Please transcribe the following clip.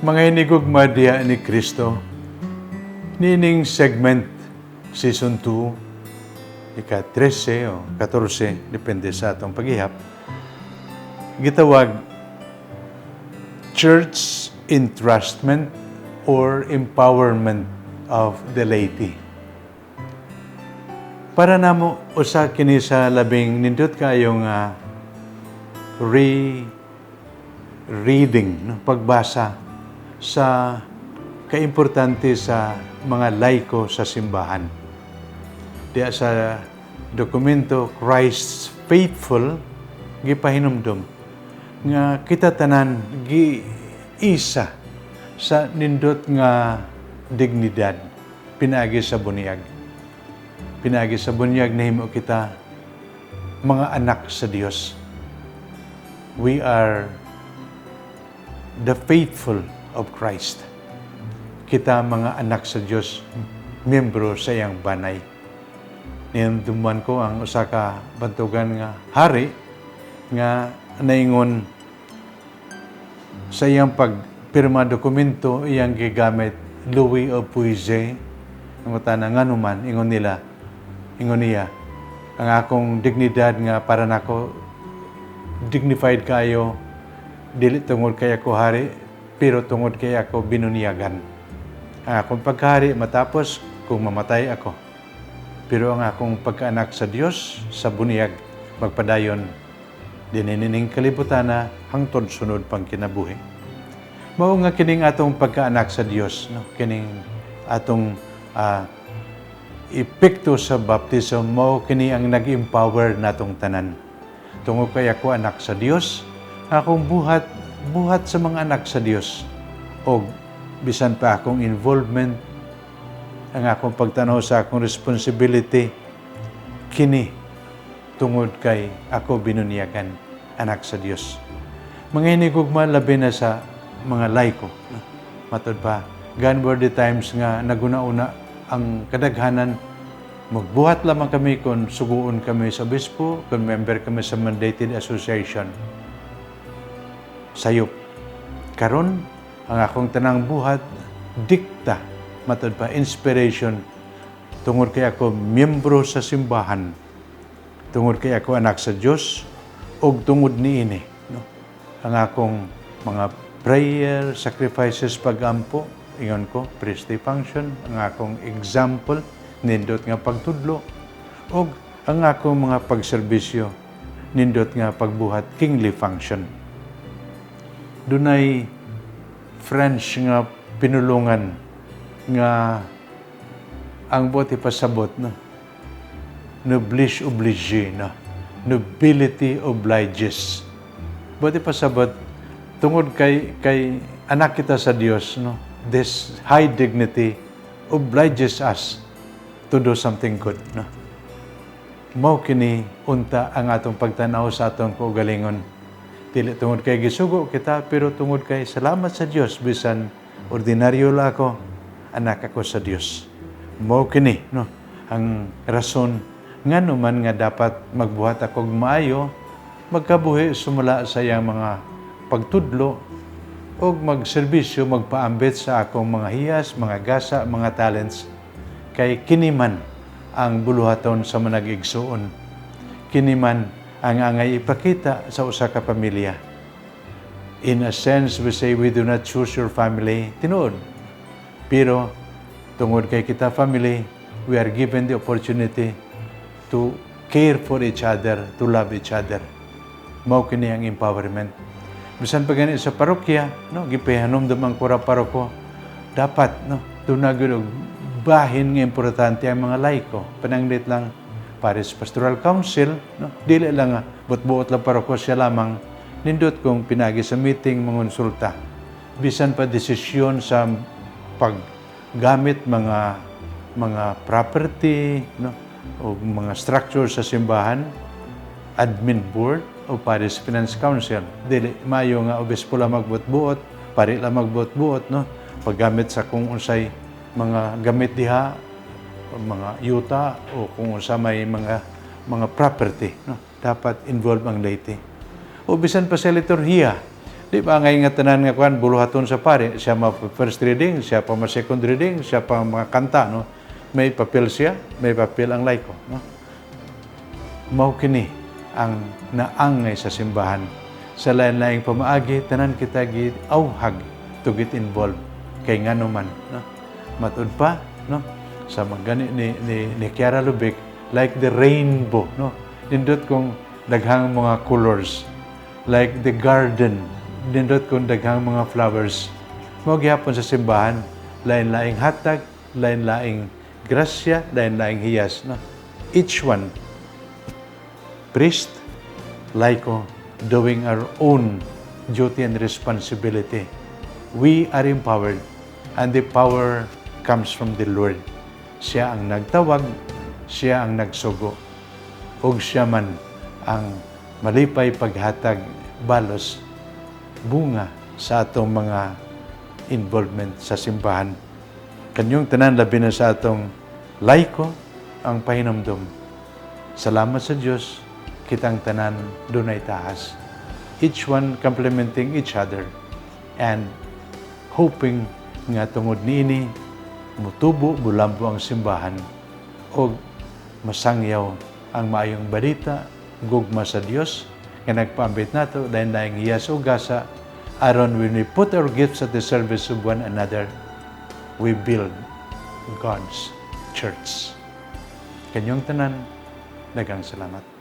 Mga hinigugma diya ni Kristo, nining segment Season 2, ika-13 o 14, depende sa atong paghihap, gitawag Church Entrustment or Empowerment of the Laity. Para namo usa kini sa labing nindot kayong reading, no? Pagbasa sa kaimportante sa mga laiko sa simbahan. Diya sa dokumento Christ's Faithful, gipahinumdum nga kita tanan giisa sa nindot nga dignidad pinaagi sa bunyag. Pinaagi sa bunyag nahimo kita mga anak sa Dios. We are the faithful of Christ. Kita mga anak sa Diyos, miyembro sa iyang banay. Niyamduman ko ang usa ka bantugan nga hari nga naingon sa iyang pagpirma dokumento iyang gigamit Louis of Puisay. Ang utana nga naman, ingon niya, ang akong dignidad nga para nako dignified kayo, dili tungod kay ako hari, pero tungod kay ako binunyagan. Ang akong pagkahari matapos kung mamatay ako. Pero ang akong pagkaanak sa Dios, sa bunyag, magpadayon, dinining kalibutana, hangtod sunod pang kinabuhi. Mao nga kining atong pagkaanak sa Dios, no? Kining atong epekto sa baptism, mao kini ang nag-empower natong tanan. Tungod kay ako anak sa Dios, akong buhat sa mga anak sa Dios. O bisan pa akong involvement, ang akong pagtanaw sa akong responsibility, kini tungod kay ako binunyagan, anak sa Dios. Mga hinigugma, labi na sa mga laiko. Matod pa, gone were the times nga naguna-una ang kadaghanan, magbuhat lamang kami kung suguon kami sa obispo, kung member kami sa mandated association. Sayop. Karon ang akong tanang buhat, dikta, matod pa, inspiration, tungod kay ako miyembro sa simbahan, tungod kay ako anak sa Diyos, o tungod niini. No? Ang akong mga prayer, sacrifices, pagampo, ingon ko, priestly function, ang akong example, nindot nga pagtudlo, o ang akong mga pagserbisyo, nindot nga pagbuhat, kingly function. Dunay French nga pinulungan nga ang buti pasabot, no? Noblesse oblige, no? Nobility obliges. Buti pasabot tungod kay anak kita sa Dios, no? This high dignity obliges us to do something good, no? Mao kini unta ang atong pagtanaw sa atong kaugalingon. Dili tungod kay gisugo kita, pero tungod kay salamat sa Dios, bisan ordinaryo la ako, anak ako sa Dios. Mao kini, no? Ang rason nga naman nga dapat magbuhat ako maayo, magkabuhi sumula sa iyang mga pagtudlo, o magserbisyo, magpaambit sa akong mga hiyas, mga gasa, mga talents, kay kiniman ang buluhaton sa manag-igsuon. Kiniman ang angay ipakita sa usa ka pamilya. In a sense, we say we do not choose your family, tinuod. Pero tungod kay kita family, we are given the opportunity to care for each other, to love each other. Mao kini ang empowerment. Bisan pa gani sa parokya, no, gipahanumdum ang kura paroko, dapat, no, tunagod og bahin nga importante ang mga laiko. Pananglit lang Parish Pastoral Council, no, dili lang nga buot-buot lang paroko siya lamang, nindot kong pinagi sa meeting, mangonsulta. bisan pa desisyon sa paggamit mga property, no, o mga structure sa simbahan, admin board o Paris Finance Council. Dili maayo nga obispo lang magbuot-buot, pari lang magbuot-buot, no, paggamit sa kung unsay mga gamit diha, mga yuta o kung unsa may mga property, no, dapat involve ang laity. O bisan pa sa liturhiya, di ba ngay nga tanan nga kuan buluhaton sa pare, siya ma first reading, siya pa ma second reading, siya pa mga kanta, no, may papel siya, may papel ang laiko, no. Mao kini ang naangay sa simbahan. Sa lain-laing pamaagi, tanan kita gi-awhag to get involved kay ngano man, no. Matud pa, no, sa mga ni Kiara Lubick, like the rainbow, no. Nindot kong daghang mga colors, like the garden, nindot kong daghang mga flowers. Mao gihapon sa simbahan, lain-laing hatag, lain-laing grasya, lain-laing hiyas, no. Each one, priest, laiko, doing our own duty and responsibility. We are empowered, and the power comes from the Lord. Siya ang nagtawag, siya ang nagsugo, ug siya man ang malipay paghatag balos bunga sa atong mga involvement sa simbahan. Kanyong tanan labi na sa atong laiko ang pahinumdum. Salamat sa Dios, kitang tanan dunay tahas. Each one complementing each other and hoping nga tungod niini mutubo bulambo ang simbahan o masangyaw ang maayong balita gugma sa Dios nga nagpaambit nato dahil daing hiyas o gasa aron when we put our gifts at the service of one another, we build God's church. Kanyong tanan, daghang salamat.